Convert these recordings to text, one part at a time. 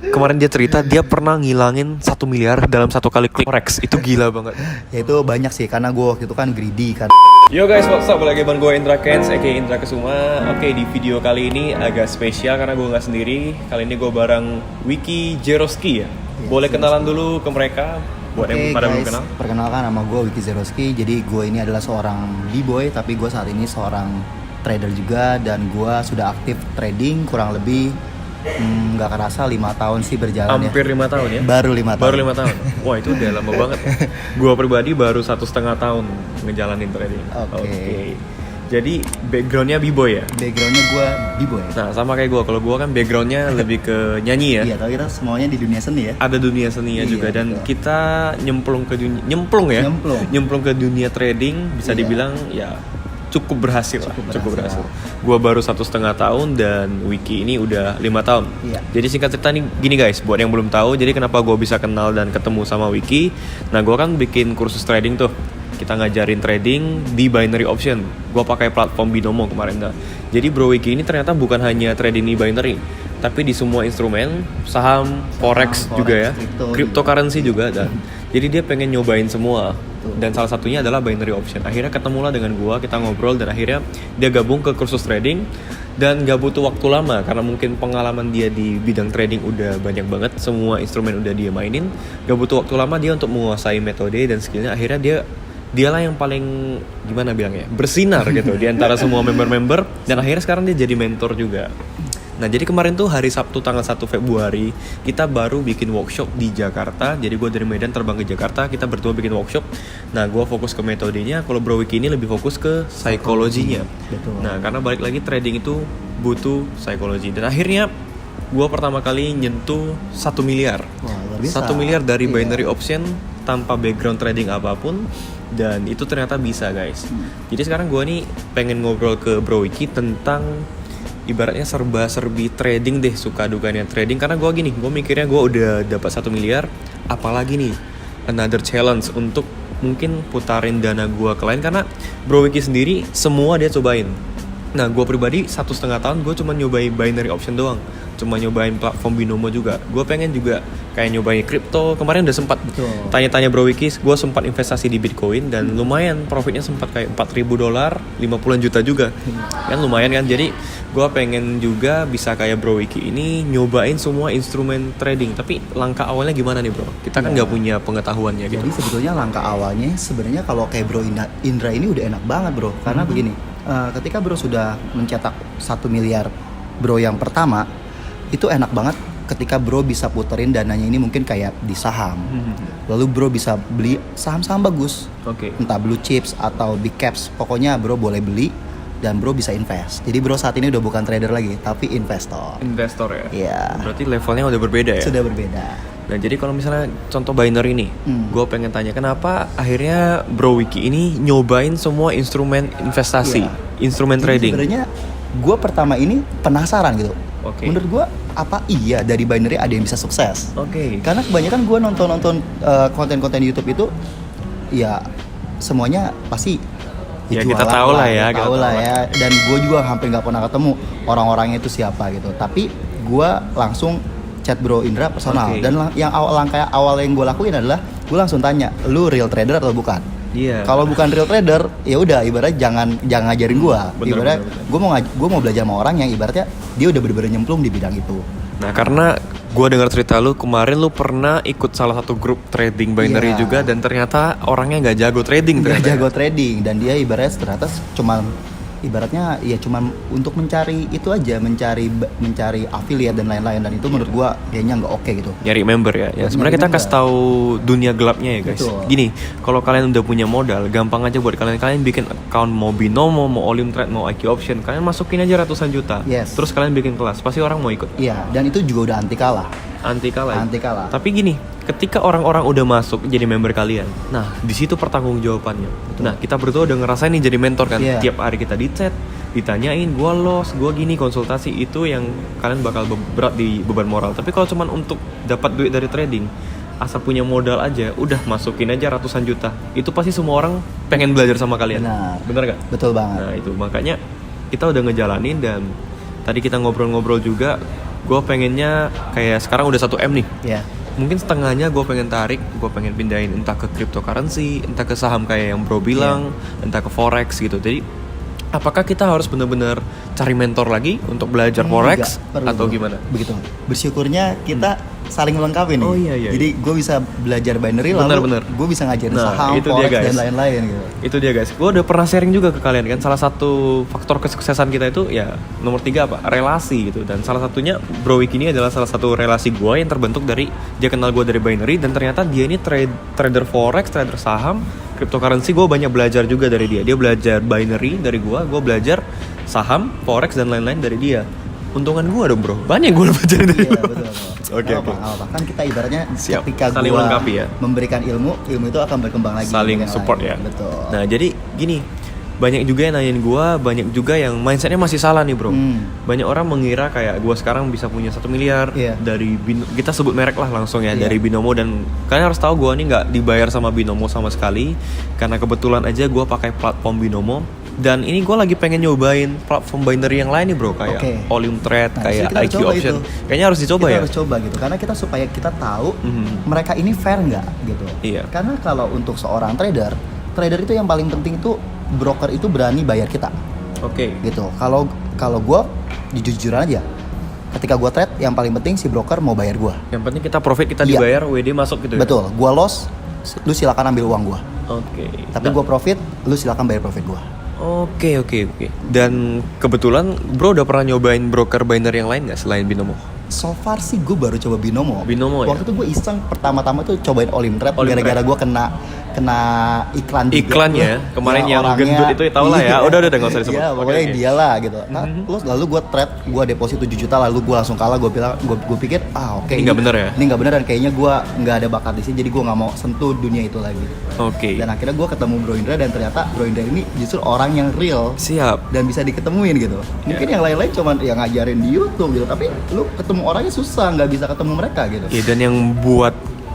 Kemarin dia cerita dia pernah ngilangin 1 miliar dalam satu klik forex. Itu gila banget. Ya itu banyak sih, karena gue waktu itu kan greedy kan. Yo guys, what's up? Balik lagi bareng gue Indra Kens, aka Indra Kesuma. Oke, di video kali ini agak spesial karena gue gak sendiri. Kali ini gue bareng Wiki Jeroski ya. Boleh kenalan dulu ke mereka buat yang pada belum kenal. Perkenalkan, nama gue Wiki Jeroski. Jadi gue ini adalah seorang b-boy, tapi gue saat ini seorang trader juga. Dan gue sudah aktif trading kurang lebih nggak kerasa 5 tahun sih berjalan. Hampir 5 tahun ya? Baru 5 tahun. Baru 5 tahun. Wah, itu udah lama banget. Gue pribadi baru 1,5 tahun ngejalanin trading. Oke. Jadi backgroundnya b-boy ya? Backgroundnya gue b-boy. Nah, sama kayak gue. Kalau gue kan backgroundnya lebih ke nyanyi ya. Iya, tapi kita semuanya di dunia seni ya. Ada dunia seninya juga, dan betul. kita nyemplung ke dunia nyemplung ke dunia trading, bisa dibilang ya cukup berhasil. Gua baru 1,5 tahun dan Wiki ini udah 5 tahun. Iya. Jadi singkat cerita nih gini guys, buat yang belum tahu, jadi kenapa gua bisa kenal dan ketemu sama Wiki. Nah, gua kan bikin kursus trading tuh. Kita ngajarin trading di binary option. Gua pakai platform Binomo kemarin dah. Jadi Bro Wiki ini ternyata bukan hanya trading di binary, tapi di semua instrumen, saham, forex juga ya, cryptocurrency juga dan jadi dia pengen nyobain semua. Dan salah satunya adalah binary option. Akhirnya ketemulah dengan gua, kita ngobrol dan akhirnya dia gabung ke kursus trading. Dan gak butuh waktu lama karena mungkin pengalaman dia di bidang trading udah banyak banget, semua instrumen udah dia mainin. Gak butuh waktu lama dia untuk menguasai metode dan skillnya. Akhirnya dialah yang paling gimana bilangnya, bersinar gitu di antara semua member-member. Dan akhirnya sekarang dia jadi mentor juga. Nah, jadi kemarin tuh hari Sabtu tanggal 1 Februari kita baru bikin workshop di Jakarta. Jadi gue dari Medan terbang ke Jakarta, kita berdua bikin workshop. Nah, gue fokus ke metodenya, kalau Bro Wiki ini lebih fokus ke psikologinya. Betul. Nah, karena balik lagi trading itu butuh psikologi. Dan akhirnya gue pertama kali nyentuh 1 miliar. Wah, luar biasa. 1 miliar dari binary option tanpa background trading apapun. Dan itu ternyata bisa guys. Jadi sekarang gue nih pengen ngobrol ke Bro Wiki tentang ibaratnya serba-serbi trading deh, suka dukanya trading. Karena gue gini, gue mikirnya gue udah dapat 1 miliar, apalagi nih another challenge untuk mungkin putarin dana gue ke lain. Karena Bro Wiki sendiri semua dia cobain. Nah, gue pribadi 1,5 tahun gue cuma nyobain binary option doang, cuma nyobain platform Binomo juga. Gue pengen juga kayak nyobain kripto. Kemarin udah sempat tanya-tanya Bro Wiki, gue sempat investasi di Bitcoin dan lumayan profitnya, sempat kayak $4.000, 50 juta juga. Kan lumayan kan. Jadi gue pengen juga bisa kayak Bro Wiki ini nyobain semua instrumen trading. Tapi langkah awalnya gimana nih bro? Kita kan nggak punya pengetahuannya gitu. Jadi sebetulnya langkah awalnya sebenarnya kalau kayak Bro Indra ini udah enak banget bro. Karena begini, ketika bro sudah mencetak 1 miliar bro yang pertama, itu enak banget ketika bro bisa puterin dananya ini mungkin kayak di saham. Lalu bro bisa beli saham-saham bagus. Entah blue chips atau big caps, pokoknya bro boleh beli dan bro bisa invest. Jadi bro saat ini udah bukan trader lagi, tapi investor. Investor ya? Iya. Berarti levelnya udah berbeda ya? Sudah berbeda. Nah, jadi kalau misalnya contoh binary ini, gue pengen tanya kenapa akhirnya Bro Wiki ini nyobain semua instrumen investasi, instrumen Jadi trading. sebenarnya gue pertama ini penasaran gitu. Menurut gue apa iya dari binary ada yang bisa sukses? Karena kebanyakan gue nonton konten-konten YouTube itu, ya semuanya pasti ya kita tahu lah ya, dan gue juga hampir nggak pernah ketemu orang-orangnya itu siapa gitu. Tapi gue langsung chat Bro Indra personal, dan yang langkah awal yang gue lakuin adalah gue langsung tanya, lu real trader atau bukan? Kalau bukan real trader, ya udah ibarat jangan ngajarin gue. Ibarat gue mau belajar sama orang yang ibaratnya dia udah bener-bener nyemplung di bidang itu. Nah, karena gue dengar cerita lu kemarin, lu pernah ikut salah satu grup trading binary juga, dan ternyata orangnya nggak jago trading. Dan dia ibaratnya ternyata ibaratnya ya cuma untuk mencari itu aja, mencari affiliate dan lain-lain, dan itu menurut gua kayaknya nggak oke gitu. Nyari member ya. Sebenarnya kita kasih tahu dunia gelapnya ya guys. Betul. Gini, kalau kalian udah punya modal, gampang aja buat kalian bikin account, mau Binomo, mau Olimtrade, mau IQ Option, kalian masukin aja ratusan juta. Terus kalian bikin kelas, pasti orang mau ikut. Iya, dan itu juga udah anti kalah. Tapi gini, ketika orang-orang udah masuk jadi member kalian, nah di situ pertanggungjawabannya. Nah, kita berdua udah ngerasain nih jadi mentor kan. Tiap hari kita di chat, ditanyain, gue loss, gue gini, konsultasi, itu yang kalian bakal berat di beban moral. Tapi kalau cuman untuk dapat duit dari trading, asal punya modal aja, udah masukin aja ratusan juta, itu pasti semua orang pengen belajar sama kalian. Bener gak? Betul banget. Nah itu makanya kita udah ngejalanin, dan tadi kita ngobrol-ngobrol juga. gue pengennya kayak sekarang udah 1 M nih. Ya. Mungkin setengahnya gue pengen tarik, gue pengen pindahin entah ke cryptocurrency, entah ke saham kayak yang bro bilang, entah ke forex gitu. Jadi apakah kita harus benar-benar cari mentor lagi untuk belajar forex Enggak, perlu, atau bro. gimana? Begitu. Bersyukurnya kita saling melengkapi nih. Oh, iya. Jadi gue bisa belajar binary Benar. lalu gue bisa ngajarin Nah, saham, itu dia, forex guys. dan lain-lain gitu. Itu dia guys, gue udah pernah sharing juga ke kalian kan, salah satu faktor kesuksesan kita itu ya nomor 3 apa? Relasi gitu. Dan salah satunya Bro Wiki ini adalah salah satu relasi gue yang terbentuk dari dia kenal gue dari binary, dan ternyata dia ini trader forex, trader saham, cryptocurrency. Gue banyak belajar juga dari dia. Dia belajar binary dari gue belajar saham, forex dan lain-lain dari dia. Untungan gue dong bro, banyak gue belajar dari Iya lu. betul. Oke. Apa kan kita ibaratnya Siap. ketika Saling gue melengkapi ya. memberikan ilmu itu akan berkembang lagi. Saling dengan yang support lain. ya. Betul. Nah jadi gini, banyak juga yang nanyain gue, banyak juga yang mindsetnya masih salah nih bro. Banyak orang mengira kayak gue sekarang bisa punya 1 miliar Iya. dari kita sebut merek lah langsung ya, Iya. dari Binomo. Dan kalian harus tahu gue nih nggak dibayar sama Binomo sama sekali, karena kebetulan aja gue pakai platform Binomo. Dan ini gue lagi pengen nyobain platform binary yang lain nih bro, kayak Oke. Olium Trade, Nah, kayak jadi kita IQ coba Option. itu. Kayaknya harus dicoba Kita ya. harus coba gitu karena kita supaya kita tahu mereka ini fair nggak gitu. Iya. Karena kalau untuk seorang trader itu yang paling penting itu broker itu berani bayar kita Oke. gitu. Kalau gue jujur-jujuran aja, ketika gue trade yang paling penting si broker mau bayar gue. Yang penting kita profit, kita Iya. dibayar, WD masuk gitu ya. Betul. Gue loss, lu silakan ambil uang gue. Oke. Tapi gue profit, lu silakan bayar profit gue. Oke. Dan kebetulan bro udah pernah nyobain broker binary yang lain nggak selain Binomo? So far sih gue baru coba Binomo. Binomo ya? Waktu itu gue iseng pertama-tama tuh cobain Olium Trade Olium gara-gara gue kena iklan juga. Iklannya kemarin yang gendut itu tau lah ya. Udah nggak usah disebut. Iya, Oke, pokoknya oke. dia lah gitu. Nah, terus lalu gue trade, gue deposit 7 juta, lalu gue langsung kalah. Gue pikir oke, Ini nggak bener ya? Ini nggak bener dan kayaknya gue nggak ada bakat di sini, jadi gue nggak mau sentuh dunia itu lagi. Oke. Dan akhirnya gue ketemu Bro Indra dan ternyata Bro Indra ini justru orang yang real Siap. dan bisa diketemuin gitu. Mungkin yang lain-lain cuman yang ngajarin di YouTube gitu, tapi lu ketemu orangnya susah, nggak bisa ketemu mereka gitu. Ya, dan yang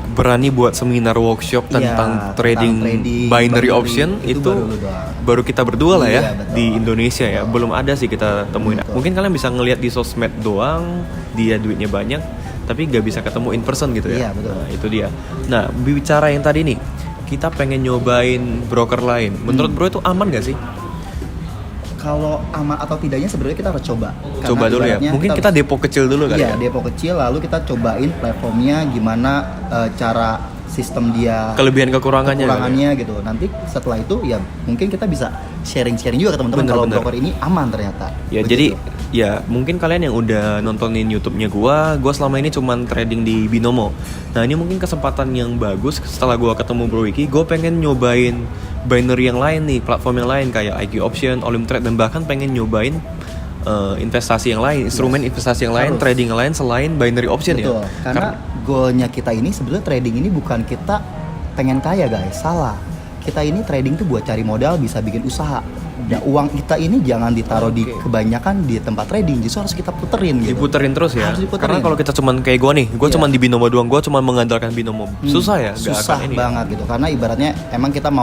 berani buat seminar workshop tentang Iya, trading binary option itu baru lu doang. baru kita berdua lah ya, Iya, betul. di Indonesia ya. Belum ada sih kita temuin. Betul. Mungkin kalian bisa ngelihat di sosmed doang, dia duitnya banyak, tapi nggak bisa ketemu in person gitu ya. Iya, betul. Nah, itu dia. Nah, bicara yang tadi nih, kita pengen nyobain broker lain. Menurut bro itu aman gak sih? Kalau aman atau tidaknya sebenarnya kita harus coba. Karena Coba dulu ya. ibaratnya Mungkin kita depo kecil dulu kali Iya, ya. depo kecil lalu kita cobain platformnya gimana, cara sistem dia, Kelebihan kekurangannya. gitu. Nanti setelah itu ya mungkin kita bisa sharing-sharing juga ke teman-teman Bener, kalau bener. broker ini aman ternyata. Ya Begitu. jadi ya mungkin kalian yang udah nontonin YouTube-nya gua selama ini cuman trading di Binomo. Nah ini mungkin kesempatan yang bagus setelah gua ketemu Bro Wiki, gua pengen nyobain binary yang lain nih, platform yang lain kayak IQ Option, Olium Trade, dan bahkan pengen nyobain investasi yang lain, instrumen investasi yang lain, Harus. trading yang lain selain binary option Betul, ya. karena goalnya kita ini sebenarnya trading ini bukan kita pengen kaya guys, salah. Kita ini trading tuh buat cari modal, bisa bikin usaha. Dan uang kita ini jangan ditaruh di Oke. kebanyakan di tempat trading, justru harus kita puterin gitu. Diputerin terus ya. Harus diputerin. Karena kalau kita cuman kayak gua nih, gua Iya. cuman di Binomo doang, gua cuman mengandalkan Binomo. Susah ya, nggak Susah akan ini. banget gitu. Karena ibaratnya emang kita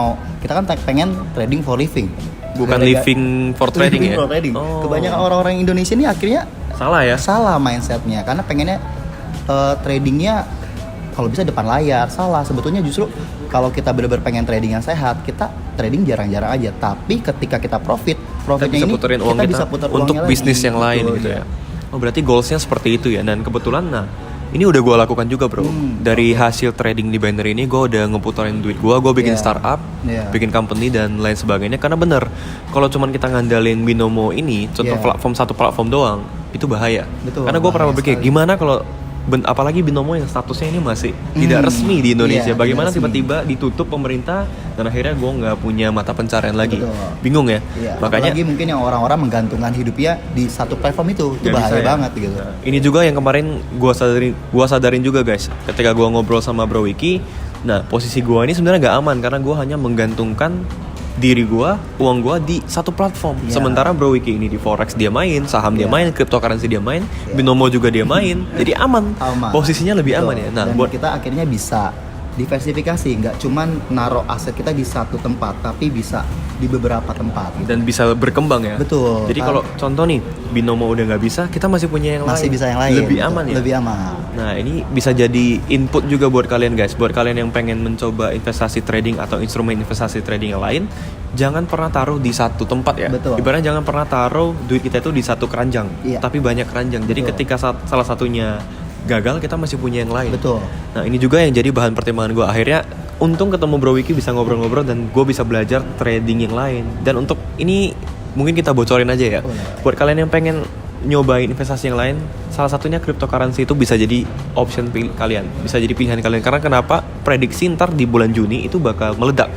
kan pengen trading for living. Bukan Gara-gara- living for trading living ya. for trading. Oh. Kebanyakan orang-orang Indonesia ini akhirnya Salah ya. salah mindsetnya karena pengennya tradingnya kalau bisa depan layar. Salah, sebetulnya justru kalau kita benar-benar pengen trading yang sehat, kita trading jarang-jarang aja, tapi ketika kita profitnya Kita bisa ini puterin uang kita kita bisa putar untuk uangnya bisnis lagi. yang lain Betul, gitu iya. ya. Oh berarti goalsnya seperti itu ya. Dan kebetulan ini udah gue lakukan juga bro. Dari hasil trading di binary ini gue udah ngeputarin duit gue bikin Iya. startup, Iya. bikin company dan lain sebagainya. Karena bener, kalau cuman kita ngandalin Binomo ini, contoh Iya. satu platform doang, itu bahaya. Betul, Karena gue pernah bahaya berpikir sekali. gimana kalau apalagi Binomo yang statusnya ini masih tidak resmi di Indonesia. Iya, Bagaimana tidak resmi. tiba-tiba ditutup pemerintah dan akhirnya gue nggak punya mata pencarian lagi. Betul. Bingung ya. Iya, Makanya apalagi mungkin yang orang-orang menggantungkan hidupnya di satu platform itu Nggak bahaya bisa ya. banget gitu. Nah, ini juga yang kemarin gua sadarin juga guys, ketika gua ngobrol sama Bro Wiki. Nah, posisi gua ini sebenarnya nggak aman karena gua hanya menggantungkan diri gua, uang gua di satu platform. Iya. Sementara Bro Wiki ini di forex dia main, saham dia Iya. main, cryptocurrency dia main, Iya. Binomo juga dia main. Jadi aman. Aman. Posisinya lebih Betul. aman ya. Nah, Dan buat kita akhirnya bisa diversifikasi, nggak cuman naruh aset kita di satu tempat, tapi bisa di beberapa tempat. Dan bisa berkembang ya. Betul. Jadi kalau contoh nih binomo udah nggak bisa, kita masih punya yang masih lain. bisa yang lain. Lebih betul. aman ya. Lebih aman. Nah ini bisa jadi input juga buat kalian guys. Buat kalian yang pengen mencoba investasi trading atau instrumen investasi trading yang lain, jangan pernah taruh di satu tempat ya. Betul. Ibaratnya jangan pernah taruh duit kita itu di satu keranjang, Iya. tapi banyak keranjang. Jadi Betul. ketika salah satunya gagal, kita masih punya yang lain. Betul. Nah ini juga yang jadi bahan pertimbangan gue. Akhirnya untung ketemu Bro Wiki, bisa ngobrol-ngobrol dan gue bisa belajar trading yang lain. Dan untuk ini mungkin kita bocorin aja ya. Boleh. Buat kalian yang pengen nyobain investasi yang lain, salah satunya cryptocurrency itu bisa jadi option kalian, bisa jadi pilihan kalian. Karena kenapa? Prediksi ntar di bulan Juni itu bakal meledak.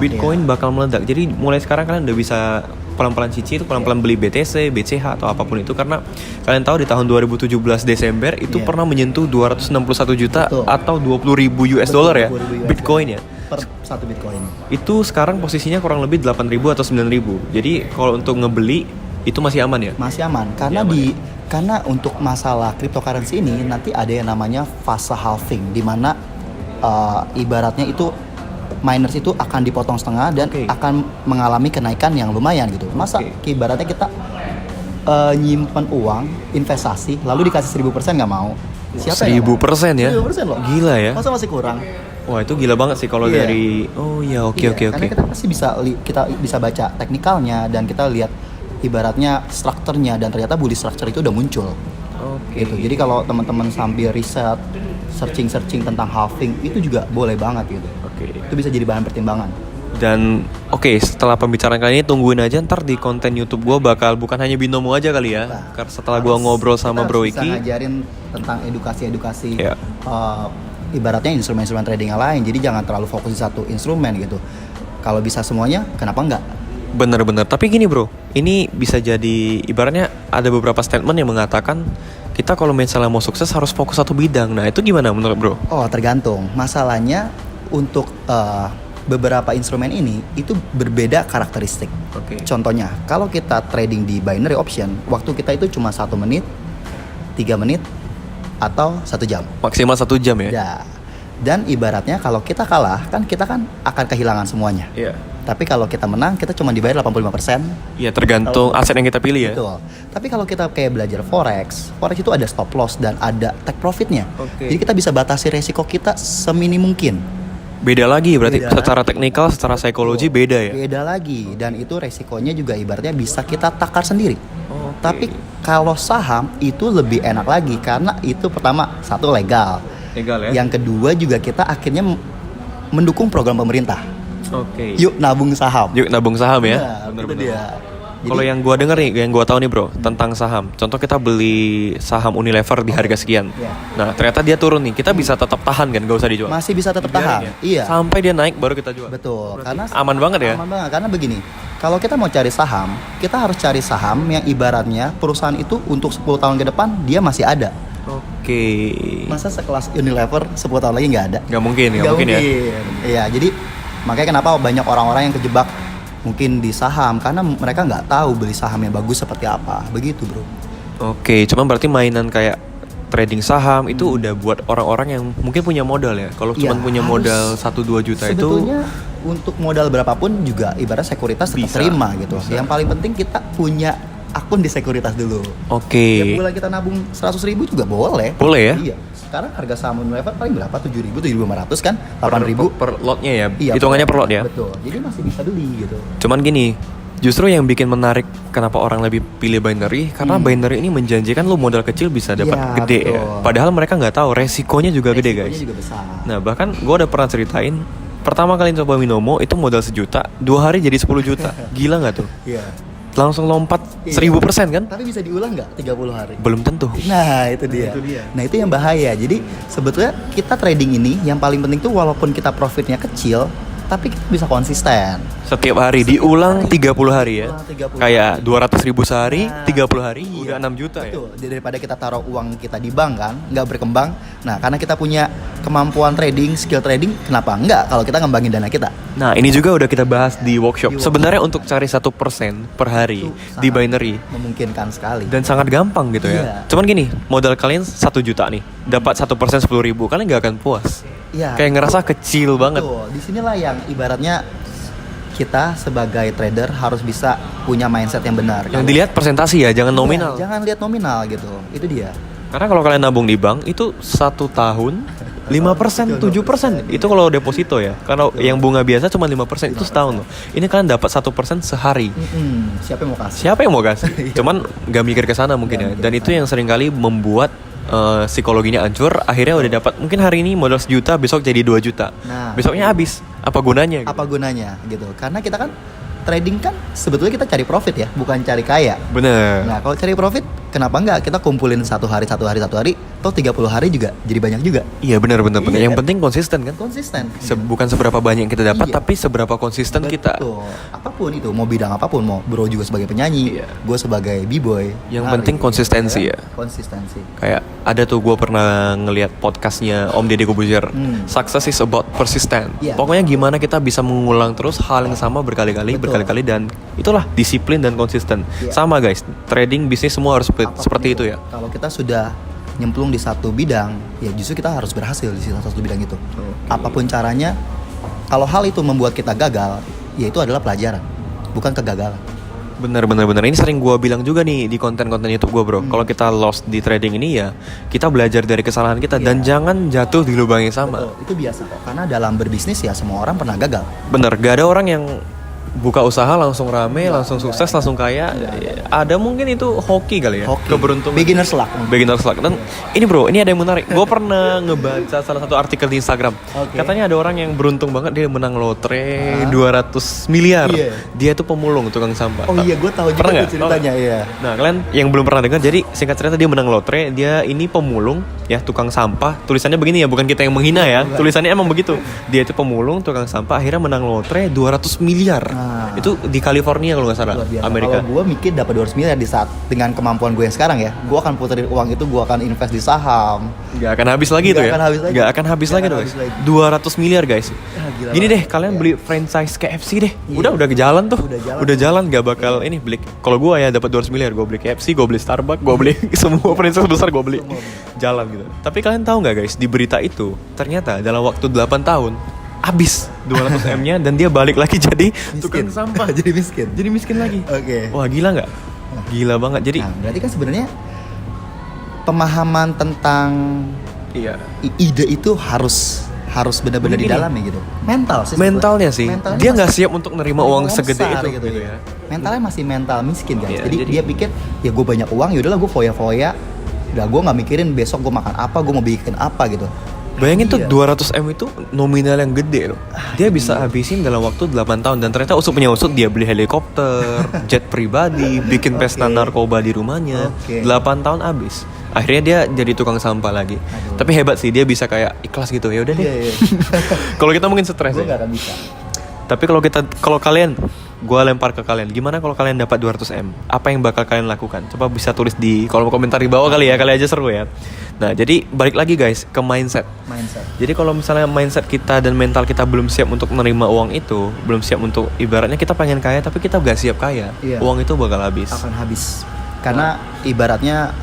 Bitcoin bakal meledak. Jadi mulai sekarang kalian udah bisa pelan-pelan cicil, pelan-pelan beli BTC, BCH atau apapun itu, karena kalian tahu di tahun 2017 Desember itu pernah menyentuh 261 juta Betul. atau 20.000 US dollar ya, 20.000 US Bitcoin ya. per satu Bitcoin. Itu sekarang posisinya kurang lebih 8.000 atau 9.000. Jadi kalau untuk ngebeli itu masih aman ya? Masih aman karena karena untuk masalah cryptocurrency ini nanti ada yang namanya fase halving, di mana ibaratnya itu miners itu akan dipotong setengah dan akan mengalami kenaikan yang lumayan gitu. Masa ibaratnya kita nyimpen uang investasi lalu dikasih 1.000% nggak mau? Siapa 1.000% ya? 1.000% loh. Gila ya? Masa masih kurang? Wah itu gila banget sih kalau dari oke. Karena kita pasti kita bisa baca teknikalnya dan kita lihat ibaratnya strukturnya, dan ternyata bullish structure itu udah muncul. Gitu. Jadi kalau teman-teman sambil riset, searching tentang halving itu juga boleh banget gitu. Itu bisa jadi bahan pertimbangan. Dan setelah pembicaraan kali ini tungguin aja ntar di konten YouTube gue bakal bukan hanya binomo aja kali ya. Karena setelah gue ngobrol sama Bro Wiki, bisa ngajarin tentang edukasi ibaratnya instrumen-instrumen trading yang lain. Jadi jangan terlalu fokus di satu instrumen gitu. Kalau bisa semuanya, kenapa enggak? Bener-bener. Tapi gini bro, ini bisa jadi ibaratnya ada beberapa statement yang mengatakan kita kalau misalnya mau sukses harus fokus satu bidang. Nah itu gimana menurut bro? Oh tergantung. Masalahnya untuk beberapa instrumen ini itu berbeda karakteristik. Contohnya, kalau kita trading di binary option, waktu kita itu cuma 1 menit, 3 menit, atau 1 jam. Maksimal 1 jam ya? Ya. Dan ibaratnya kalau kita kalah, kan kita akan kehilangan semuanya. Iya. Tapi kalau kita menang, kita cuma dibayar 85%. Iya, tergantung aset yang kita pilih ya. Betul. Tapi kalau kita kayak belajar forex itu ada stop loss dan ada take profitnya. Jadi kita bisa batasi resiko kita seminim mungkin. Beda lagi berarti, secara teknikal, secara psikologi beda ya? Beda lagi, dan itu resikonya juga ibaratnya bisa kita takar sendiri. Tapi kalau saham itu lebih enak lagi, karena itu pertama, satu legal ya? Yang kedua juga kita akhirnya mendukung program pemerintah. Yuk nabung saham. Yuk nabung saham ya? Bener-bener. Kalau yang gue denger nih, yang gue tahu nih bro, tentang saham. Contoh kita beli saham Unilever di harga sekian. Nah ternyata dia turun nih, kita bisa tetap tahan kan, gak usah dijual. Masih bisa tetap tahan. Ya? Iya. Sampai dia naik baru kita jual. Betul. Berarti Karena aman banget ya? Aman banget, karena begini. Kalau kita mau cari saham, kita harus cari saham yang ibaratnya perusahaan itu untuk 10 tahun ke depan dia masih ada. Masa sekelas Unilever 10 tahun lagi nggak ada? Nggak mungkin ya? Iya, jadi makanya kenapa banyak orang-orang yang kejebak mungkin di saham, karena mereka nggak tahu beli saham yang bagus seperti apa. Begitu bro. Cuman berarti mainan kayak trading saham itu udah buat orang-orang yang mungkin punya modal ya. Kalau cuma punya modal 1-2 juta itu sebetulnya untuk modal berapapun juga ibarat sekuritas tetap terima gitu. Yang paling penting kita punya akun di sekuritas dulu. Tiap bulan kita nabung 100.000 juga boleh. Boleh ya? Iya. Sekarang harga saham Unilever paling berapa? 7.000, 7.500 kan? 8.000 per lotnya ya? Iya, hitungannya per lot ya? Betul. Jadi masih bisa beli gitu. Cuman gini, justru yang bikin menarik kenapa orang lebih pilih binary, karena binary ini menjanjikan lu modal kecil bisa dapat gede ya. Padahal mereka nggak tahu resikonya juga gede guys. Juga besar. Nah bahkan gue udah pernah ceritain, pertama kali coba Binomo itu modal 1 juta, 2 hari jadi 10 juta. Gila nggak tuh? Iya. Langsung lompat 1000% kan? Tapi bisa diulang nggak 30 hari? Belum tentu. Nah itu dia. Nah itu yang bahaya. Jadi sebetulnya kita trading ini yang paling penting tuh walaupun kita profitnya kecil, tapi kita bisa konsisten. Setiap hari diulang 30 hari ya. 30 Kayak 200.000 sehari, 30 hari udah 6 juta ya. Betul. Daripada kita taruh uang kita di bank kan, nggak berkembang. Nah karena kita punya kemampuan trading, skill trading, kenapa enggak kalau kita ngembangin dana kita? Nah, ini juga udah kita bahas di workshop. Sebenarnya untuk cari 1% per hari Itu di sangat binary memungkinkan sekali. dan sangat gampang gitu ya. Iya. Cuman gini, modal kalian 1 juta nih, dapat 1% 10.000, kalian nggak akan puas. Iya. Kayak ngerasa kecil banget. Betul. Disinilah yang ibaratnya kita sebagai trader harus bisa punya mindset yang benar. Yang dilihat presentasi ya, jangan nominal. Iya, jangan lihat nominal gitu. Itu dia. Karena kalau kalian nabung di bank itu 1 tahun 5%, 7%. Itu kalau deposito ya. Kalau yang bunga biasa cuma 5%, itu setahun loh. Ini kalian dapat 1% sehari. Siapa yang mau kasih? Siapa yang mau kasih? Cuman nggak mikir ke sana mungkin ya. Dan itu yang seringkali membuat psikologinya hancur. Akhirnya udah dapat mungkin hari ini modal 1 juta, besok jadi 2 juta. Nah. Besoknya habis. Apa gunanya? Gitu. Apa gunanya gitu? Karena kita kan trading kan sebetulnya kita cari profit ya, bukan cari kaya. Bener. Nah, kalau cari profit, kenapa enggak kita kumpulin satu hari, atau 30 hari juga jadi banyak juga. Iya benar. Iya, Yang kan? penting konsisten kan. Konsisten. Bukan seberapa banyak yang kita dapat, Iya. tapi seberapa konsisten kita. Betul. Apapun itu, mau bidang apapun, mau bro juga sebagai penyanyi, Iya. gue sebagai b-boy. Yang penting konsistensi ya. Konsistensi. Kayak ada tuh gue pernah ngelihat podcastnya Om Deddy Corbuzier. Success is about persistent. Iya. Pokoknya gimana kita bisa mengulang terus hal yang sama berkali-kali, Betul. dan itulah disiplin dan konsisten. Iya. Sama guys, trading bisnis semua harus seperti itu ya. Kalau kita sudah nyemplung di satu bidang, ya justru kita harus berhasil di satu bidang itu. Apapun caranya, kalau hal itu membuat kita gagal, ya itu adalah pelajaran, bukan kegagalan. Bener. Ini sering gue bilang juga nih di konten-konten YouTube gue bro. Kalau kita lost di trading ini ya, kita belajar dari kesalahan kita dan jangan jatuh di lubang yang sama. Betul, itu biasa kok. Karena dalam berbisnis ya semua orang pernah gagal. Bener, gak ada orang yang buka usaha langsung rame, langsung sukses, langsung kaya. Ada mungkin itu hoki kali ya, Hoki. keberuntungan. Beginner's luck. Beginner's luck. Dan ini bro, ini ada yang menarik. Gue pernah ngebaca salah satu artikel di Instagram. Oke. Katanya ada orang yang beruntung banget, dia menang lotre 200 miliar. Iya. Dia tuh pemulung, tukang sampah. Oh iya, gue tahu juga Pernah tuh nggak? ceritanya. Iya. Nah kalian yang belum pernah dengar, jadi singkat cerita dia menang lotre. Dia ini pemulung ya, tukang sampah. Tulisannya begini ya, bukan kita yang menghina ya. Tulisannya emang begitu. Dia itu pemulung, tukang sampah, akhirnya menang lotre 200 miliar. Nah. Itu di California kalau nggak salah, Luar biasa. Amerika. Kalau gue mikir dapat 200 miliar di saat dengan kemampuan gue yang sekarang ya, gue akan puterin uang itu, gue akan invest di saham. Gak akan habis lagi tuh ya. Nggak akan habis lagi. Gak akan habis Nggak lagi akan tuh habis guys. lagi. 200 miliar guys. gila Gini banget. deh, kalian Iya. beli franchise KFC deh. Iya. Udah jalan tuh. Udah jalan. Gak bakal ini beli. Kalau gue ya dapat 200 miliar, gue beli KFC, gue beli Starbucks, gue beli semua franchise besar gue beli. Jalan gitu. Tapi kalian tahu nggak guys, di berita itu ternyata dalam waktu 8 tahun habis 200 M-nya dan dia balik lagi jadi tukang sampah. Jadi miskin. Jadi miskin lagi. Oke. Wah, gila nggak? Gila banget. Jadi Nah, berarti kan sebenarnya pemahaman tentang iya. ide itu harus benar-benar di Gini. dalamnya gitu. Mental sih. Mentalnya sih, Mentalnya dia masih- nggak siap untuk nerima uang segede besar itu gitu ya. Mentalnya masih mental miskin guys. Iya, jadi jadi- dia pikir ya gue banyak uang, yaudahlah gue foya-foya. Udah gue nggak mikirin besok gue makan apa, gue mau bikin apa gitu. Bayangin tuh Iya. 200 M itu nominal yang gede loh. Dia bisa habisin dalam waktu 8 tahun dan ternyata usut punya usut dia beli helikopter, jet pribadi, bikin pesta Oke. narkoba di rumahnya. Oke. 8 tahun habis. Akhirnya dia jadi tukang sampah lagi. Aduh. Tapi hebat sih, dia bisa kayak ikhlas gitu. Ya udah deh. Iya, iya. Kalau kita mungkin stres Gue ya. nggak akan bisa. Tapi kalau kalian, gue lempar ke kalian, gimana kalau kalian dapat 200 M? Apa yang bakal kalian lakukan? Coba bisa tulis di kolom komentar di bawah kali ya, kali aja seru ya. Nah, jadi balik lagi guys ke mindset. Mindset. Jadi kalau misalnya mindset kita dan mental kita belum siap untuk menerima uang itu, belum siap untuk ibaratnya kita pengen kaya tapi kita gak siap kaya, Iya. uang itu bakal habis. Akan habis. Karena ibaratnya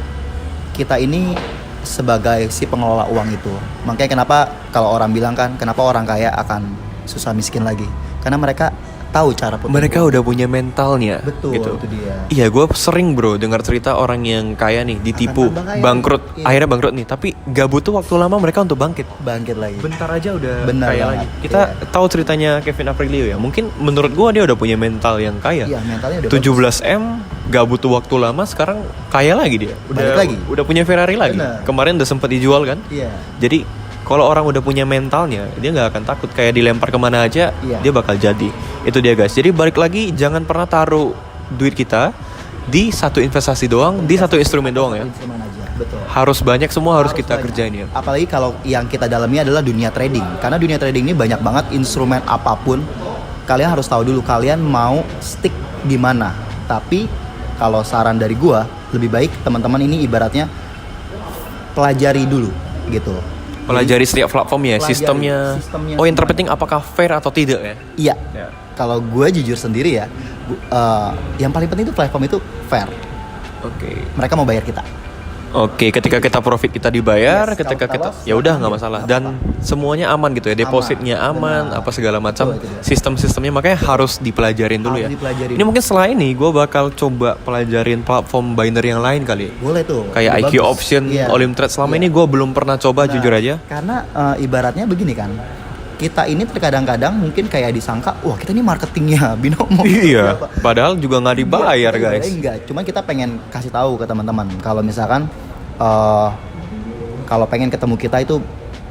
kita ini sebagai si pengelola uang itu. Makanya kenapa kalau orang bilang kan, kenapa orang kaya akan susah miskin lagi? Karena mereka tahu cara putar Mereka uang. udah punya mentalnya. Betul, gitu. itu dia. Iya, gue sering bro dengar cerita orang yang kaya nih ditipu, tambah kaya. bangkrut, Iya. akhirnya bangkrut nih, tapi gak butuh waktu lama mereka untuk bangkit. Bangkit lagi. Bentar aja udah Benar kaya banget. lagi. Kita Iya. tahu ceritanya Kevin Aprilio ya. Mungkin menurut gue dia udah punya mental yang kaya. Iya, mentalnya udah 17 M, gak butuh waktu lama, sekarang kaya lagi dia. Balik lagi. Udah punya Ferrari lagi. Benar. Kemarin udah sempat dijual kan. Iya. Jadi kalau orang udah punya mentalnya, dia nggak akan takut. Kayak dilempar kemana aja, Iya. dia bakal jadi. Itu dia guys. Jadi balik lagi, jangan pernah taruh duit kita di satu investasi doang, di satu instrumen doang ya. Instrumen aja. Betul. Harus banyak, semua harus kita banyak. kerjain ya. Apalagi kalau yang kita dalami adalah dunia trading. Karena dunia trading ini banyak banget instrumen apapun. Kalian harus tahu dulu kalian mau stick di mana. Tapi kalau saran dari gua, lebih baik teman-teman ini ibaratnya pelajari dulu gitu. Pelajari setiap platform ya, Pelajari sistemnya. sistemnya Oh, yang gimana. terpenting apakah fair atau tidak ya? Iya. Ya. Kalau gue jujur sendiri ya, yang paling penting itu platform itu fair. Oke. Mereka mau bayar kita. Oke, ketika kita profit kita dibayar, Yes, ketika kalau kita loss, ya udah nggak ya, masalah nggak dan apa-apa. semuanya aman gitu ya, depositnya aman, benar. apa segala macam. Betul, itu dia. Sistem-sistemnya makanya harus dipelajarin dulu Harus ya. dipelajarin. Ini mungkin setelah ini gue bakal coba pelajarin platform binary yang lain kali. Boleh tuh. Kayak Itu IQ bagus. Option, Iya. Olimtrade selama Iya. ini gue belum pernah coba Nah, jujur aja. Karena ibaratnya begini kan, kita ini terkadang-kadang mungkin kayak disangka, wah kita ini marketingnya binomo. Iya, Apa. padahal juga nggak dibayar Iya, guys. Enggak, cuman kita pengen kasih tahu ke teman-teman kalau misalkan kalau pengen ketemu kita itu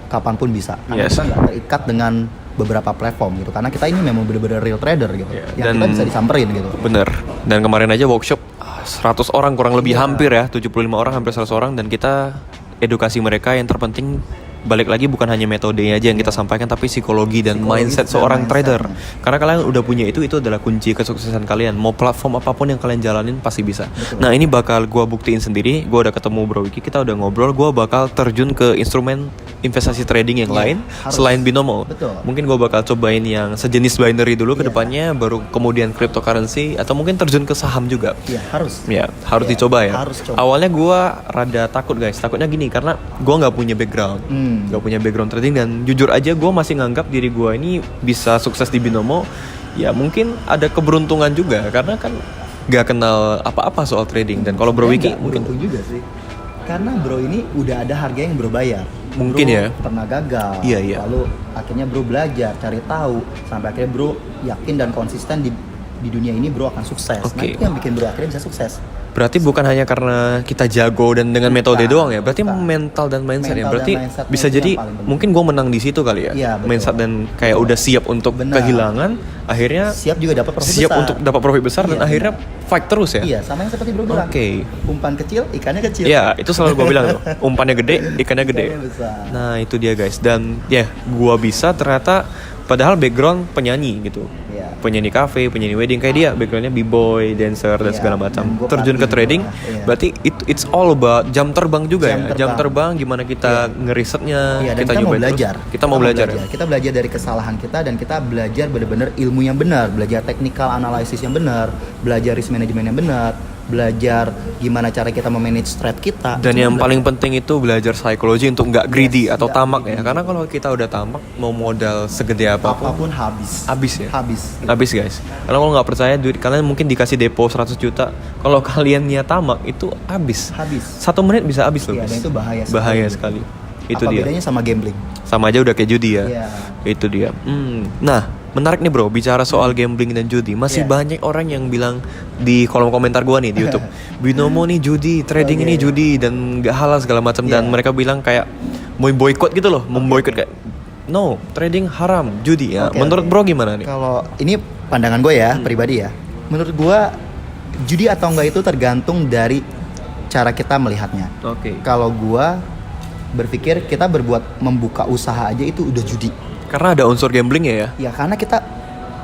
kapanpun bisa. Karena Yes. kita nggak terikat dengan beberapa platform gitu. Karena kita ini memang bener-bener real trader gitu. Iya, Yang dan- kita bisa disamperin gitu. Bener. Dan kemarin aja workshop 100 orang kurang lebih Iya. hampir ya, 75 orang hampir 100 orang dan kita edukasi mereka yang terpenting balik lagi bukan hanya metodenya aja yang kita sampaikan tapi psikologi dan Psikologi mindset dan seorang mindsetnya. trader. Karena kalian udah punya itu adalah kunci kesuksesan kalian. Mau platform apapun yang kalian jalanin pasti bisa. Betul. Nah, ini bakal gua buktiin sendiri. Gua udah ketemu Bro Wiki, kita udah ngobrol. Gua bakal terjun ke instrumen investasi trading yang Iya, lain harus. selain binomo. Betul. Mungkin gua bakal cobain yang sejenis binary dulu ke Iya. depannya, baru kemudian cryptocurrency atau mungkin terjun ke saham juga. Iya, harus. Ya, harus Iya, dicoba ya. harus coba. Awalnya gue rada takut guys. Takutnya gini karena gue nggak punya background, nggak punya background trading dan jujur aja gue masih nganggap diri gue ini bisa sukses di binomo. Ya mungkin ada keberuntungan juga karena kan nggak kenal apa-apa soal trading dan kalau Bro Wiki Nggak mungkin beruntung juga sih. Karena bro ini udah ada harga yang bro bayar. Mungkin Bro ya. Pernah gagal. Iya, iya. Lalu akhirnya bro belajar, cari tahu, sampai akhirnya bro yakin dan konsisten di dunia ini bro akan sukses. Nah Oke. itu yang bikin bro akhirnya bisa sukses. berarti bukan hanya karena kita jago dan dengan metode Bukan, doang ya. Berarti bukan. mental dan mindset ya. Mental Berarti dan mindsetnya bisa itu jadi yang paling penting. mungkin gue menang di situ kali ya. Iya, betul. Mindset dan kayak udah siap untuk Benar. kehilangan, akhirnya Siap juga dapat profit siap besar. untuk dapat profit besar dan Iya, akhirnya fight terus ya. Iya, sama yang seperti bro bilang. Oke. Umpan kecil, ikannya kecil. Ya, itu selalu gue bilang tuh. Umpannya gede, ikannya gede. Ikannya besar. Nah, itu dia guys. Dan ya, gue bisa ternyata padahal background penyanyi gitu. Iya. Penyanyi cafe, penyanyi wedding kayak dia, backgroundnya b-boy, dancer dan Iya, segala macam. dan gua Terjun ke pelatih trading, juga, iya. berarti it's all about jam terbang juga Jam ya. terbang. Jam terbang gimana kita ngerisetnya, Iya, dan kita kita mau nyobain terus. belajar. Kita mau belajar. Ya? Kita belajar dari kesalahan kita dan kita belajar benar-benar ilmu yang benar, belajar technical analysis yang benar, belajar risk management yang benar, belajar gimana cara kita memanage trade kita. Dan Itu yang belajar. paling penting itu belajar psikologi untuk nggak greedy Yes, atau nggak tamak greedy. ya. Karena kalau kita udah tamak, mau modal segede apapun, apapun habis. habis ya. Habis. Habis guys. Karena kalau nggak percaya duit kalian mungkin dikasih depo 100 juta. Kalau kalian niat tamak itu habis. Habis. 1 menit bisa habis loh Iya, guys. dan itu bahaya sekali. Bahaya sekali. Itu Apa dia. bedanya sama gambling? Sama aja udah kayak judi ya. Iya. Itu dia. Nah, menarik nih bro, bicara soal gambling dan judi. Masih Iya. banyak orang yang bilang di kolom komentar gua nih di YouTube, binomo nih judi, trading Oke. ini judi dan nggak halal segala macam. Dan Iya. mereka bilang kayak mau boykot gitu loh, memboikot kayak no, trading haram, judi ya. Oke, Menurut oke. bro gimana nih? Kalau ini pandangan gue ya, pribadi ya. Menurut gue judi atau enggak itu tergantung dari cara kita melihatnya. Oke. Kalau gue berpikir kita membuka usaha aja itu udah judi. Karena ada unsur gambling ya. Ya karena kita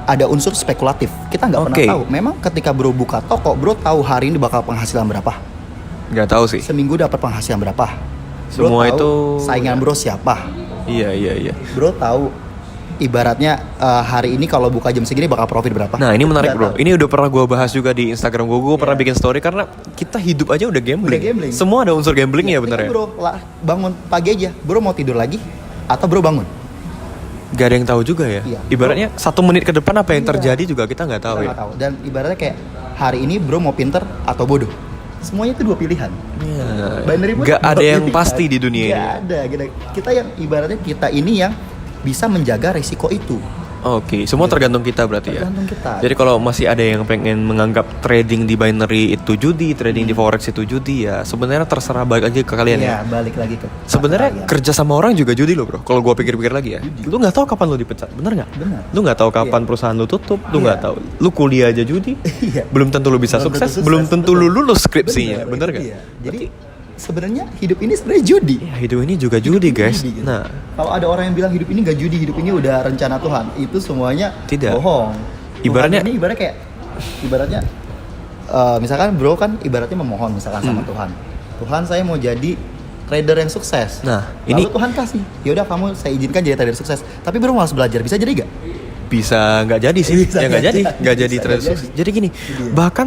ada unsur spekulatif. Kita nggak Oke. pernah tahu. Memang ketika bro buka toko, bro tahu hari ini bakal penghasilan berapa. Nggak tahu sih. Seminggu dapat penghasilan berapa. Semua tahu itu saingan bro siapa. Iya. Bro tahu ibaratnya hari ini kalau buka jam segini bakal profit berapa. Nah ini menarik Nggak bro. tahu. Ini udah pernah gue bahas juga di Instagram gue. Gue pernah Iya. bikin story karena kita hidup aja udah gambling. Udah gambling. Semua ada unsur gambling ya Ketika bener ya. Bro bangun pagi aja, bro mau tidur lagi atau bro bangun? Gak ada yang tahu juga ya. Iya. Ibaratnya 1 menit ke depan apa yang Iya. terjadi juga kita nggak tahu Kita ya. nggak tahu. Dan ibaratnya kayak hari ini bro mau pinter atau bodoh. Semuanya itu 2 pilihan. Iya. Binary pun Gak dua ada yang pilihan. pasti di dunia Gak ini. ada. Kita yang ibaratnya kita ini yang bisa menjaga resiko itu. Oke, semua tergantung kita berarti ya. Tergantung kita. Jadi kalau masih ada yang pengen menganggap trading di binary itu judi, trading di forex itu judi ya, sebenarnya terserah balik lagi ke kalian ya. Iya, balik lagi ke Sebenarnya kalian. kerja sama orang juga judi loh bro. Kalau gua pikir-pikir lagi ya, lu nggak tahu kapan lu dipecat, bener nggak? Bener. Lu nggak tahu kapan Iya. perusahaan lu tutup, lu Iya. nggak tahu. Lu kuliah aja judi, Iya. belum tentu lu bisa Belum tentu sukses, sukses, belum tentu lu betul. lulus skripsinya, bener itu nggak? dia. Jadi sebenarnya hidup ini sebenarnya judi. Ya, hidup ini juga judi guys. Judi, gitu. Nah, Kalau ada orang yang bilang hidup ini gak judi, hidup ini udah rencana Tuhan, itu semuanya Tidak. bohong. Ibaratnya- Tuhan ini ibaratnya misalkan bro kan ibaratnya memohon misalkan sama Tuhan. Tuhan saya mau jadi trader yang sukses. Nah, Lalu ini Tuhan kasih, yaudah kamu saya izinkan jadi trader sukses. Tapi bro malas belajar, bisa jadi gak? bisa nggak jadi sih, Bisa ya nggak jadi. jadi, nggak jadi Bisa trader nggak sukses. jadi. Jadi gini, Iya. bahkan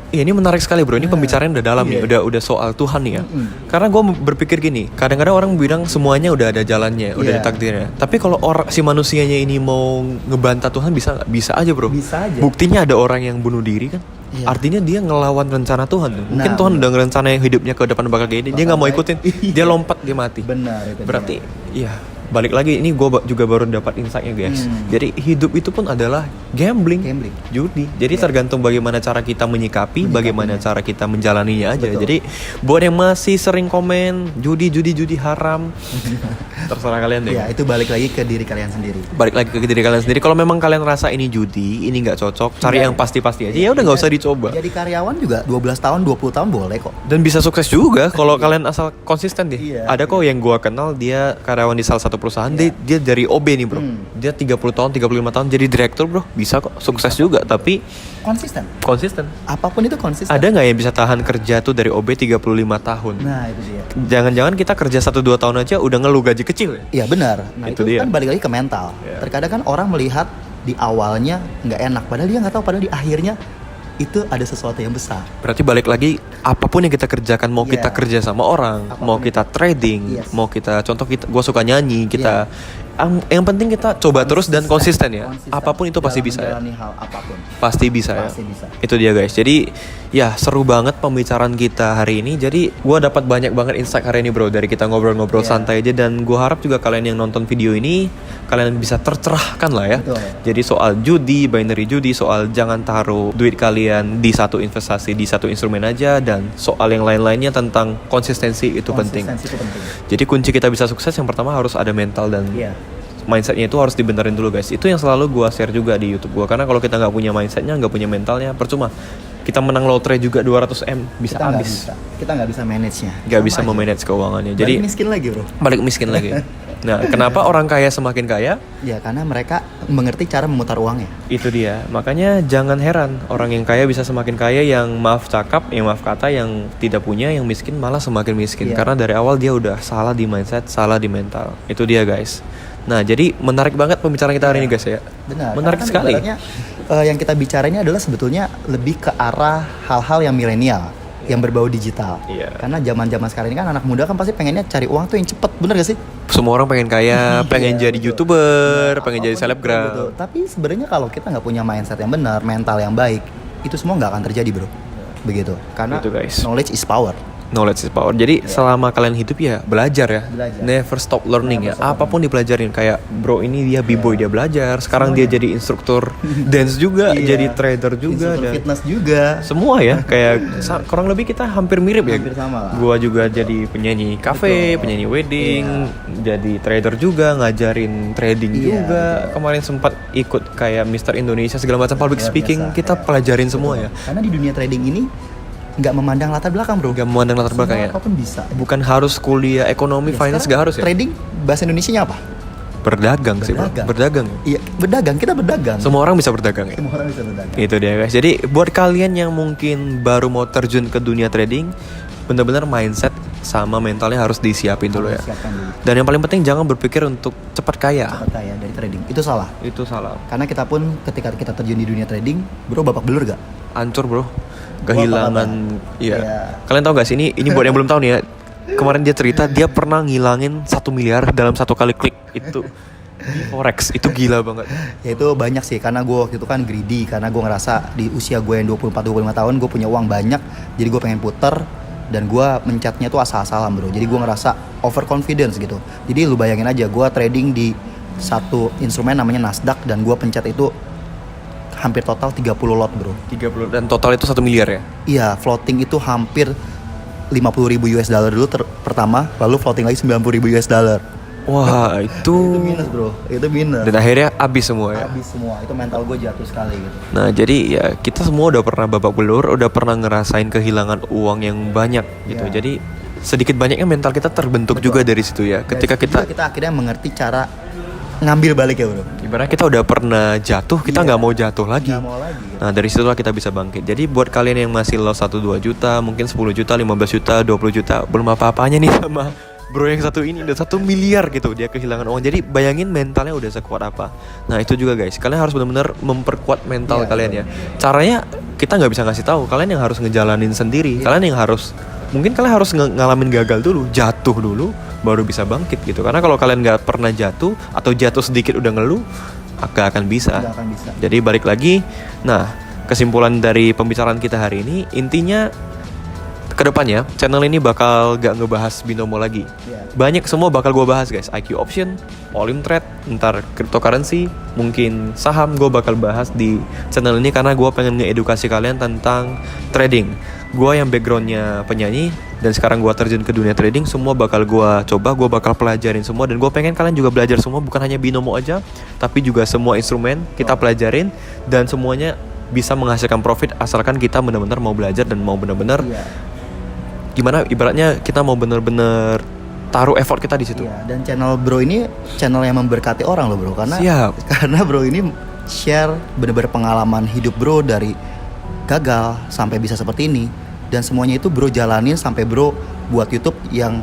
ya ini menarik sekali bro. Ini pembicaraan udah dalam nih, Iya. udah soal Tuhan nih ya. Mm-mm. Karena gue berpikir gini, kadang-kadang orang bilang semuanya udah ada jalannya, udah Iya. ada takdirnya. Tapi kalau orang si manusianya ini mau ngebantah Tuhan bisa nggak? Bisa aja bro. Bisa aja. Buktinya ada orang yang bunuh diri kan. Iya. Artinya dia ngelawan rencana Tuhan tuh. Mungkin Nah, Tuhan bener. udah ngerencanain hidupnya ke depan bakal kayak ini, dia nggak mau Bakal ikutin, baik. dia lompat, dia mati. Benar itu. Berarti ya balik lagi ini gue juga baru dapat insight-nya guys. Jadi hidup itu pun adalah gambling, Gambling. judi. Jadi tergantung bagaimana cara kita menyikapi, bagaimana cara kita menjalaninya aja. Betul. Jadi buat yang masih sering komen judi haram, terserah kalian deh. Ya itu balik lagi ke diri kalian sendiri. Balik lagi ke diri kalian sendiri. Kalau memang kalian rasa ini judi, ini nggak cocok, cari Iya. yang pasti-pasti aja. Ya udah nggak usah dicoba. Jadi karyawan juga 12 tahun, 20 tahun boleh kok. Dan bisa sukses juga kalau kalian asal konsisten deh. Iya. Ada kok yang gua kenal dia karyawan di salah satu perusahaan, dia dari OB nih bro. Dia 30 tahun, 35 tahun jadi direktur bro. Bisa kok sukses juga tapi Konsisten. konsisten. Apapun itu konsisten. Ada nggak yang bisa tahan kerja tuh dari OB 35 tahun? Nah itu dia. Jangan-jangan kita kerja 1-2 tahun aja udah ngeluh gaji kecil ya? Iya benar. Nah Itu itu, dia. kan balik lagi ke mental. Iya. Terkadang kan orang melihat di awalnya nggak enak, padahal dia nggak tahu padahal di akhirnya itu ada sesuatu yang besar. Berarti balik lagi apapun yang kita kerjakan, mau Iya. kita kerja sama orang, Apapun mau itu. kita trading, Yes. mau kita contoh kita gua suka nyanyi, kita Iya. yang penting kita coba terus dan konsisten ya. Konsisten Apapun itu pasti dalam bisa ya. menjalani hal apapun. Pasti bisa ya. Pasti bisa. Itu dia guys. Jadi ya seru banget pembicaraan kita hari ini. Jadi gua dapat banyak banget insight hari ini bro dari kita ngobrol-ngobrol Iya. santai aja, dan gua harap juga kalian yang nonton video ini kalian bisa tercerahkan lah ya. Betul. Jadi soal judi, binary judi, soal jangan taruh duit kalian di satu investasi, di satu instrumen aja, dan soal yang lain-lainnya tentang konsistensi itu penting. Konsistensi itu penting. Jadi kunci kita bisa sukses yang pertama harus ada mental dan Iya. mindsetnya itu harus dibenerin dulu guys. Itu yang selalu gua share juga di YouTube gua, karena kalau kita nggak punya mindsetnya, nggak punya mentalnya, percuma kita menang lotre juga 200M bisa Kita nggak habis, bisa. Kita nggak bisa manage-nya. nggak Sama bisa aja. memanage keuangannya. Balik Jadi miskin lagi bro. balik miskin lagi. Nah, kenapa orang kaya semakin kaya? Ya karena mereka mengerti cara memutar uangnya. Itu dia. Makanya jangan heran orang yang kaya bisa semakin kaya, yang maaf cakap, yang maaf kata, yang tidak punya, yang miskin malah semakin miskin. Iya. Karena dari awal dia udah salah di mindset, salah di mental. Itu dia guys. Nah, jadi menarik banget pembicaraan kita hari ini guys ya. Benar. Menarik Karena kan sekali. ibaratnya, yang kita bicara ini adalah sebetulnya lebih ke arah hal-hal yang milenial, yang berbau digital. Iya. Karena zaman-zaman sekarang ini kan anak muda kan pasti pengennya cari uang tuh yang cepet, bener gak sih? Semua orang pengen kaya, pengen Iya, jadi betul. YouTuber, Nah, pengen jadi apapun itu, betul. selebgram. Tapi sebenarnya kalau kita nggak punya mindset yang benar, mental yang baik, itu semua nggak akan terjadi bro. Begitu. Karena Itu, guys. knowledge is power. Knowledge is power. Jadi selama kalian hidup ya belajar ya. Belajar. Never stop learning Never ya. stop Apapun dipelajarin, kayak bro ini dia b-boy, dia belajar. Sekarang dia jadi instruktur dance juga, Iya. jadi trader juga, Instruktur dan fitness juga. semua ya. Kayak kurang lebih kita hampir mirip ya. Hampir sama lah. Gua juga jadi penyanyi cafe, Betul. penyanyi wedding, jadi trader juga, ngajarin trading Iya, juga. betul. Kemarin sempat ikut kayak Mr. Indonesia segala macam public Luar speaking. biasa, Kita ya. pelajarin semua ya. Karena di dunia trading ini nggak memandang latar belakang bro. Gak memandang latar belakang ya. Apapun bisa. Bukan harus kuliah ekonomi, Ya, finance, sekarang gak harus ya. Trading bahasa Indonesianya apa? Berdagang sih bro. Berdagang. Berdagang. Iya, berdagang. Kita berdagang. Semua orang bisa berdagang ya. Semua orang bisa berdagang. Itu dia guys. Jadi buat kalian yang mungkin baru mau terjun ke dunia trading, bener-bener mindset sama mentalnya harus disiapin dulu ya. Siapkan dulu. Dan yang paling penting jangan berpikir untuk cepat kaya. Cepat kaya dari trading. Itu salah. Itu salah. Karena kita pun ketika kita terjun di dunia trading, bro babak belur gak? Hancur bro. Gua Kehilangan. apa-apa. Iya. Iya. Kalian tahu gak sih ini buat yang belum tahu nih ya. Kemarin dia cerita dia pernah ngilangin 1 miliar dalam satu kali klik itu di forex. Itu gila banget. Ya itu banyak sih, karena gue waktu itu kan greedy. Karena gue ngerasa di usia gue yang 24-25 tahun, gue punya uang banyak. Jadi gue pengen puter. Dan gue mencatnya tuh asal-asalan bro. Jadi gue ngerasa overconfidence gitu. Jadi lu bayangin aja, gue trading di satu instrumen namanya Nasdaq. Dan gue pencet itu hampir total 30 lot bro. 30 dan total itu 1 miliar ya. Iya, floating itu hampir 50.000 US dollar dulu pertama, lalu floating lagi 90.000 US dollar. Wah, Itu minus bro, itu minus. dan akhirnya habis semua ya. Habis semua, itu mental gue jatuh sekali gitu. Nah, jadi ya kita semua udah pernah babak belur, udah pernah ngerasain kehilangan uang yang banyak gitu. Iya. Jadi sedikit banyaknya mental kita terbentuk Betul. juga dari situ ya. Ketika Dari situ kita juga akhirnya mengerti cara ngambil balik ya bro. ibaratnya kita udah pernah jatuh, kita Iya. nggak mau jatuh lagi. Nggak mau lagi. Nah dari situlah kita bisa bangkit. Jadi buat kalian yang masih loss 1-2 juta, mungkin 10 juta, 15 juta, 20 juta, belum apa-apanya nih sama bro yang satu ini, udah 1 miliar gitu dia kehilangan uang. Jadi bayangin mentalnya udah sekuat apa. Nah itu juga guys, kalian harus benar-benar memperkuat mental kalian ya. Caranya kita nggak bisa ngasih tahu, kalian yang harus ngejalanin sendiri. Kalian yang harus, mungkin kalian harus ngalamin gagal dulu, jatuh dulu, baru bisa bangkit gitu. Karena kalau kalian nggak pernah jatuh atau jatuh sedikit udah ngeluh, gak akan bisa. Jadi balik lagi. Nah kesimpulan dari pembicaraan kita hari ini, intinya kedepannya channel ini bakal gak ngebahas binomo lagi. Banyak semua bakal gue bahas guys. IQ option, volume trade, ntar cryptocurrency, mungkin saham gue bakal bahas di channel ini karena gue pengen ngeedukasi kalian tentang trading. Gue yang backgroundnya penyanyi dan sekarang gue terjun ke dunia trading, semua bakal gue coba, gue bakal pelajarin semua. Dan gue pengen kalian juga belajar semua, bukan hanya binomo aja, tapi juga semua instrumen kita pelajarin. Dan semuanya bisa menghasilkan profit asalkan kita benar-benar mau belajar dan mau benar-benar gimana, ibaratnya kita mau benar-benar taruh effort kita di situ. Dan channel bro ini channel yang memberkati orang loh bro, karena karena bro ini share benar-benar pengalaman hidup bro dari gagal sampai bisa seperti ini. Dan semuanya itu bro jalanin sampai bro buat YouTube yang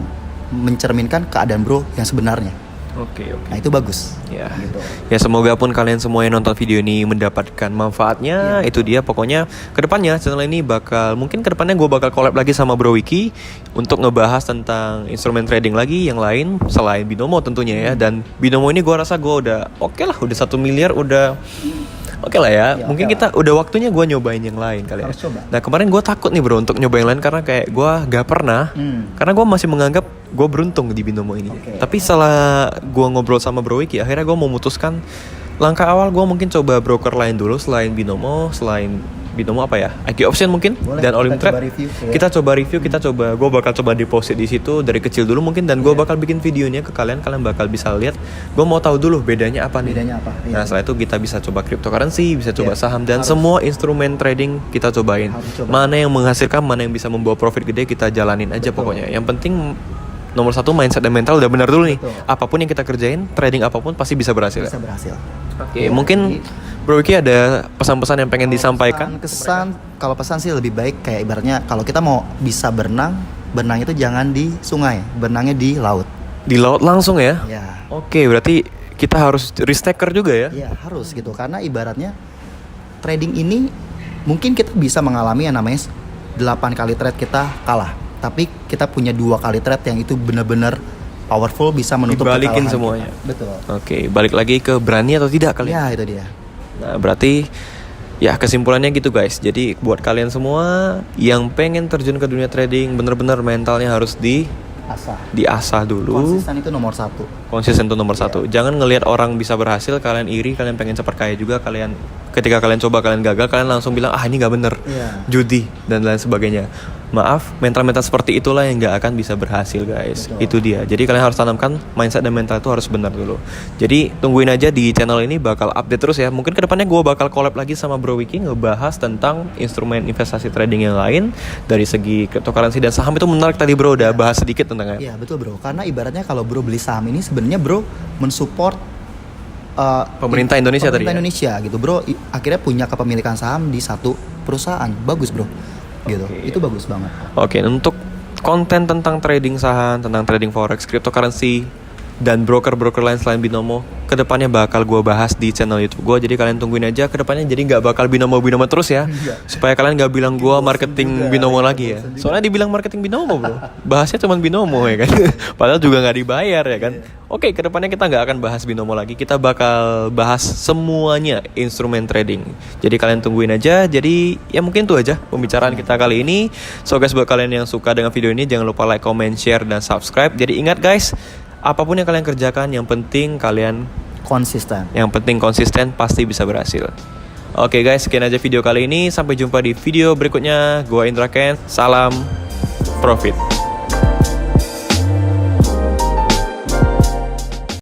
mencerminkan keadaan bro yang sebenarnya. Oke. Nah itu bagus. Gitu. Ya semoga pun kalian semua yang nonton video ini mendapatkan manfaatnya. Itu dia pokoknya. Kedepannya channel ini bakal, mungkin kedepannya gue bakal collab lagi sama Bro Wiki untuk ngebahas tentang instrumen trading lagi yang lain selain binomo tentunya ya. Dan binomo ini gue rasa gue udah oke lah, udah 1 miliar udah oke lah ya. Mungkin kita udah waktunya gue nyobain yang lain kali ya. Nah kemarin gue takut nih bro untuk nyobain yang lain karena kayak gue gak pernah. Karena gue masih menganggap gue beruntung di binomo ini. Tapi setelah gue ngobrol sama Bro Wiki, akhirnya gue memutuskan langkah awal gue mungkin coba broker lain dulu selain binomo. Selain binomo apa ya? IQ option mungkin. Boleh, dan Olim Trade. Kita coba review, gue bakal coba deposit di situ dari kecil dulu mungkin, dan gue bakal bikin videonya ke kalian bakal bisa lihat. Gue mau tahu dulu bedanya apa nih. Nah setelah itu kita bisa coba cryptocurrency, bisa coba saham, dan semua instrumen trading kita cobain. Mana yang menghasilkan, mana yang bisa membawa profit gede, kita jalanin aja pokoknya. Yang penting nomor 1 mindset dan mental udah benar dulu nih. Apapun yang kita kerjain, trading apapun pasti bisa berhasil. Oke, mungkin Bro Wiki ada pesan-pesan yang pengen disampaikan? Kalau pesan sih lebih baik kayak ibaratnya kalau kita mau bisa berenang itu jangan di sungai, berenangnya di laut. Di laut langsung ya? Oke, berarti kita harus risk taker juga ya? Iya, harus gitu. Karena ibaratnya trading ini mungkin kita bisa mengalami yang namanya 8 kali trade kita kalah. Tapi kita punya 2 kali trade yang itu benar-benar powerful, bisa menutup dibalikin semuanya. Betul. Oke, balik lagi ke berani atau tidak kali. Ya, itu dia. Nah, berarti ya kesimpulannya gitu guys. Jadi buat kalian semua yang pengen terjun ke dunia trading, bener-bener mentalnya harus diasah dulu. Konsisten itu nomor 1. Konsisten itu nomor 1. Jangan ngelihat orang bisa berhasil, kalian iri, kalian pengen cepat kaya juga, ketika kalian coba kalian gagal, kalian langsung bilang ini nggak bener, judi dan lain sebagainya. Maaf, mental-mental seperti itulah yang nggak akan bisa berhasil guys. Itu dia. Jadi kalian harus tanamkan mindset dan mental itu harus benar dulu. Jadi tungguin aja di channel ini, bakal update terus ya. Mungkin kedepannya gue bakal collab lagi sama Bro Wiki ngebahas tentang instrumen investasi trading yang lain dari segi cryptocurrency dan saham. Itu menarik tadi bro, udah bahas sedikit tentangnya. Iya betul bro. Karena ibaratnya kalau bro beli saham ini sebenarnya bro mensupport pemerintah Indonesia tadi. Pemerintah Indonesia gitu bro. Akhirnya punya kepemilikan saham di satu perusahaan. Bagus bro. Gitu. Itu bagus banget. Oke, untuk konten tentang trading saham, tentang trading forex, cryptocurrency, dan broker-broker lain selain binomo, kedepannya bakal gue bahas di channel YouTube gue. Jadi kalian tungguin aja kedepannya. Jadi nggak bakal binomo terus ya. Supaya kalian nggak bilang gue marketing binomo lagi ya. Soalnya dibilang marketing binomo bro, bahasnya cuma binomo ya kan. Padahal juga nggak dibayar ya kan. Oke, kedepannya kita nggak akan bahas binomo lagi. Kita bakal bahas semuanya instrumen trading. Jadi kalian tungguin aja. Jadi ya mungkin itu aja pembicaraan kita kali ini. So guys, buat kalian yang suka dengan video ini, jangan lupa like, comment, share, dan subscribe. Jadi ingat guys, apapun yang kalian kerjakan, yang penting kalian konsisten. Yang penting konsisten, pasti bisa berhasil. Oke guys, sekian aja video kali ini. Sampai jumpa di video berikutnya. Gua Indra Ken. Salam profit.